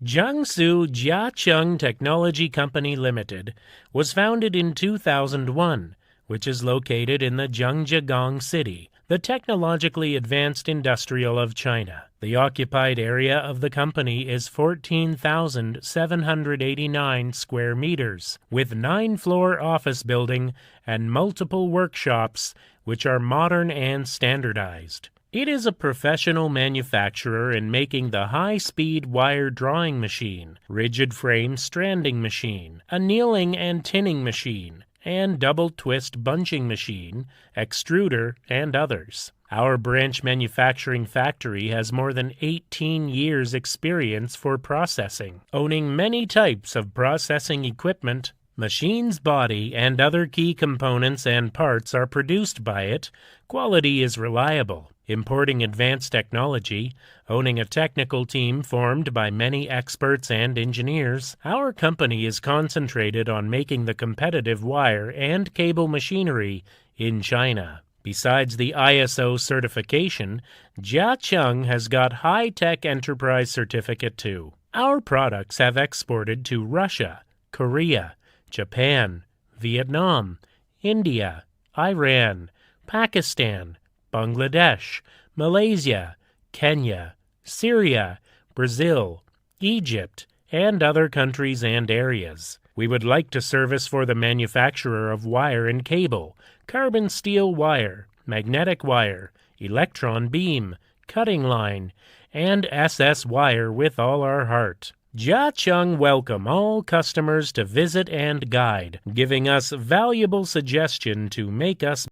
Jiangsu Jiacheng Technology Company Limited was founded in 2001, which is located in the Zhangjiagang city, the technologically advanced industrial of China. The occupied area of the company is 14,789 square meters, with 9-floor office building and multiple workshops, which are modern and standardized. It is a professional manufacturer in making the high-speed wire drawing machine, rigid frame stranding machine, annealing and tinning machine, and double twist bunching machine, extruder, and others. Our branch manufacturing factory has more than 18 years' experience for processing, owning many types of processing equipment. Machine's body and other key components and parts are produced by it. Quality is reliable. Importing advanced technology, owning a technical team formed by many experts and engineers, our company is concentrated on making the competitive wire and cable machinery in China. Besides the ISO certification, Jiacheng has got high-tech enterprise certificate too. Our products have exported to Russia, Korea, Japan, Vietnam, India, Iran, Pakistan, Bangladesh, Malaysia, Kenya, Syria, Brazil, Egypt, and other countries and areas. We would like to service for the manufacturer of wire and cable, carbon steel wire, magnetic wire, electron beam, cutting line, and SS wire with all our heart. Jiacheng welcome all customers to visit and guide, giving us valuable suggestion to make us